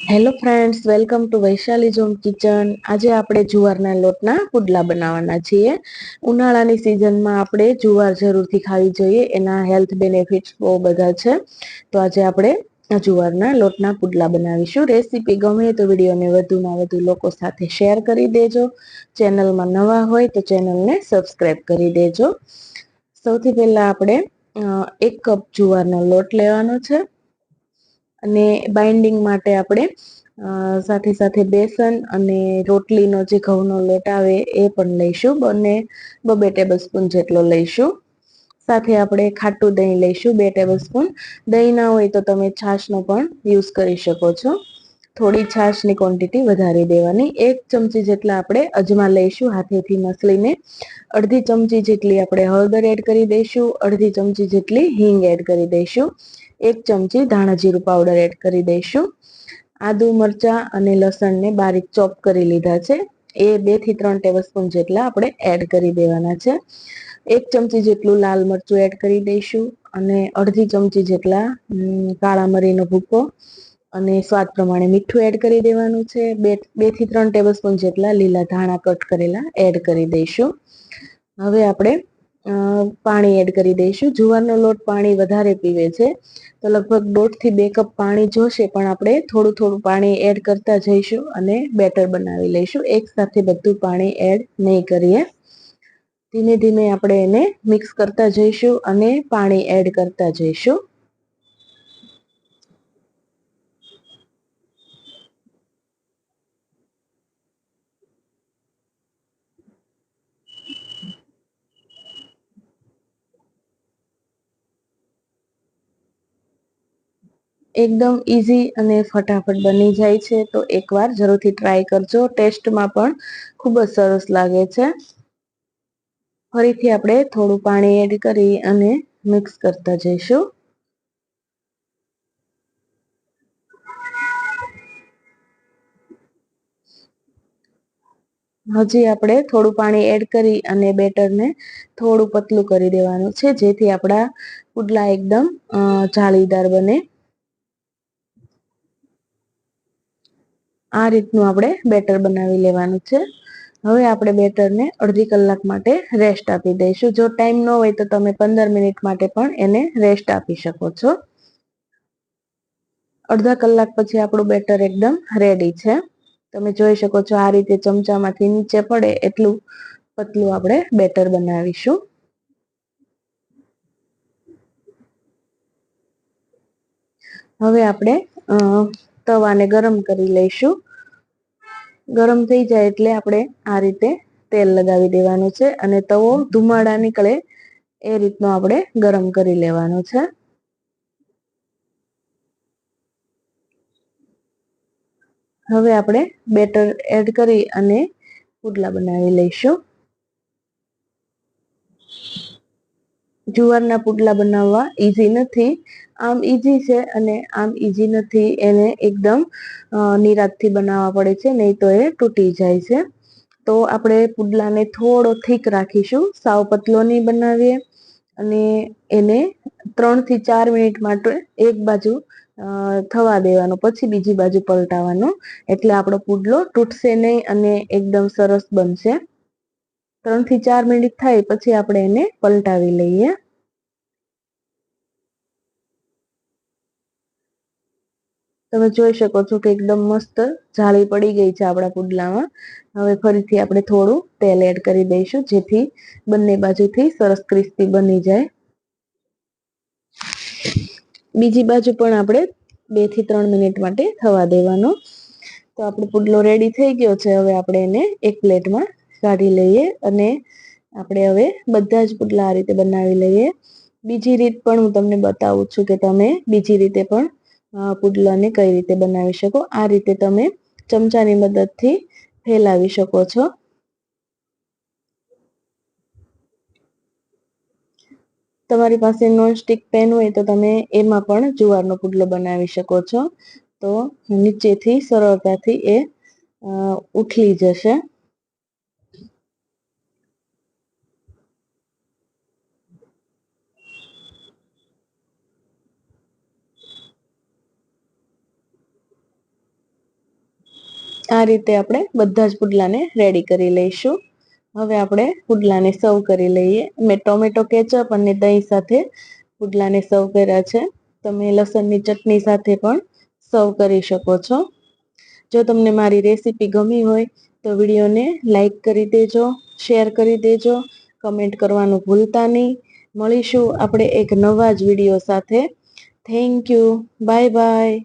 Hello friends, welcome to Vaishali zone kitchen. આજે આપણે જુવારના લોટના પુડલા બનાવવાના છીએ. ઉનાળાની સિઝનમાં આપણે જુવાર જરૂરથી ખાવી જોઈએ, એના હેલ્થ બેનિફિટ્સ બહુ બધા છે. તો આજે આપણે જુવારના લોટના પુડલા બનાવીશું. રેસીપી ગમે તો વિડીયોને વધુમાં વધુ લોકો સાથે શેર કરી દેજો. ચેનલમાં નવા હોય તો ચેનલને સબસ્ક્રાઈબ કરી દેજો. સૌથી પહેલા આપણે 1 કપ જુવારનો લોટ લેવાનો છે અને બાઇન્ડિંગ માટે આપણે સાથે સાથે બેસન અને રોટલીનો જે ઘઉંનો લોટ આવે એ પણ લઈશું. બંને 2 ટેબલ સ્પૂન જેટલો લઈશું. સાથે આપણે ખાટું દહીં લઈશું 2 ટેબલ સ્પૂન. દહીં ના હોય તો તમે છાશનો પણ યુઝ કરી શકો છો. થોડી છાશની ક્વોન્ટિટી વધારી દેવાની. 1 ચમચી જેટલા આપણે અજમા લઈશું હાથેથી મસળીને. અડધી ચમચી જેટલી આપણે હળદર એડ કરી દઈશું. અડધી ચમચી જેટલી હિંગ એડ કરી દઈશું. 1 ચમચી ધાણા જીરું પાવડર એડ કરી દઈશું. આદુ મરચા અને લસણને બારીક ચોપ કરી લીધા છે, એ 2 થી 3 ટેબલ સ્પૂન જેટલા આપણે એડ કરી દેવાના છે. 1 ચમચી જેટલું લાલ મરચું એડ કરી દઈશું અને અડધી ચમચી જેટલા કાળા મરીનો ભૂકો અને સ્વાદ પ્રમાણે મીઠું એડ કરી દેવાનું છે. 2 થી 3 ટેબલ સ્પૂન જેટલા લીલા ધાણા કટ કરેલા એડ કરી દઈશું. હવે આપણે પાણી એડ કરી દઈશું. જુવારનો લોટ પાણી વધારે પીવે છે, તો લગભગ 1.5 થી 2 કપ પાણી જોશે, પણ આપણે થોડું થોડું પાણી એડ કરતા જઈશું અને બેટર બનાવી લઈશું. એક સાથે બધું પાણી એડ નહીં કરીએ. ધીમે ધીમે આપણે એને મિક્સ કરતા જઈશું અને પાણી એડ કરતા જઈશું. એકદમ ઈઝી અને ફટાફટ બની જાય છે, તો એકવાર જરૂરથી ટ્રાય કરજો. ટેસ્ટમાં પણ ખૂબ જ સરસ લાગે છે. ફરીથી આપણે થોડું પાણી એડ કરી અને મિક્સ કરતા જઈશું. હજી આપણે થોડું પાણી એડ કરી અને બેટરને થોડું પતલું કરી દેવાનું છે, જેથી આપણા પુડલા એકદમ જાળીદાર બને. આ રીતનું આપણે બેટર બનાવી લેવાનું છે. હવે આપણે બેટરને અડધી કલાક માટે રેસ્ટ આપી દઈશું. જો ટાઈમ ન હોય તો તમે 15 મિનિટ માટે પણ એને રેસ્ટ આપી શકો છો. અડધા કલાક પછી આપણું બેટર એકદમ રેડી છે. તમે જોઈ શકો છો, આ રીતે ચમચામાંથી નીચે પડે એટલું પતલું આપણે બેટર બનાવીશું. હવે આપણે તવાને ગરમ કરી લઈશું. ગરમ થઈ જાય એટલે આપણે આ રીતે તેલ લગાવી દેવાનું છે અને તવો ધુમાડા નીકળે એ રીતનો આપણે ગરમ કરી લેવાનો છે. હવે આપણે બેટર એડ કરી અને પુડલા બનાવી લઈશું. જુવારના પુડલા બનાવવા ઈઝી નથી. આમ ઈઝી છે અને આમ ઈઝી નથી. એને એકદમ નિરાંતથી બનાવવા પડે છે, નહીં તો એ તૂટી જાય છે. તો આપણે પુડલાને થોડો થીક રાખીશું, સાવ પતલો નહીં બનાવીએ. અને એને 3 થી 4 મિનિટ માટે એક બાજુ થવા દેવાનું, પછી બીજી બાજુ પલટાવવાનું, એટલે આપણો પુડલો તૂટશે નહીં અને એકદમ સરસ બનશે. 3 થી 4 મિનિટ થાય પછી આપણે એને પલટાવી લઈએ. તમે જોઈ શકો છો કે એકદમ મસ્ત જાળી પડી ગઈ છે આપણા પુડલામાં. હવે ફરીથી આપણે થોડું તેલ એડ કરી દઈશું, જેથી બંને બાજુથી સરસ ક્રિસ્પી બની જાય. બીજી બાજુ પણ આપણે 2 થી 3 મિનિટ માટે થવા દેવાનો. તો આપણો પુડલો રેડી થઈ ગયો છે. હવે આપણે એને એક પ્લેટમાં કાઢી લઈએ અને આપણે હવે બધા જ પુડલા આ રીતે બનાવી લઈએ. બીજી રીત પણ હું તમને બતાવું છું કે તમે બીજી રીતે પણ પુડલાને કઈ રીતે બનાવી શકો. આ રીતે તમે ચમચાની મદદથી ફેલાવી શકો છો. તમારી પાસે નોનસ્ટિક પેન હોય તો તમે એમાં પણ જુવારનો પુડલો બનાવી શકો છો. તો નીચેથી સરળતાથી એ ઉઠલી જશે. આ રીતે આપણે બધા જ પુડલાને રેડી કરી લઈશું. હવે આપણે પુડલાને સર્વ કરી લઈએ. મેં ટોમેટો કેચઅપ અને દહીં સાથે પુડલાને સર્વ કર્યા છે. તમે લસણની ચટણી સાથે પણ સર્વ કરી શકો છો. જો તમને મારી રેસીપી ગમી હોય તો વિડીયોને લાઈક કરી દેજો, શેર કરી દેજો, કમેન્ટ કરવાનું ભૂલતા નહીં. મળીશું આપણે એક નવા જ વિડીયો સાથે. Thank you. Bye bye.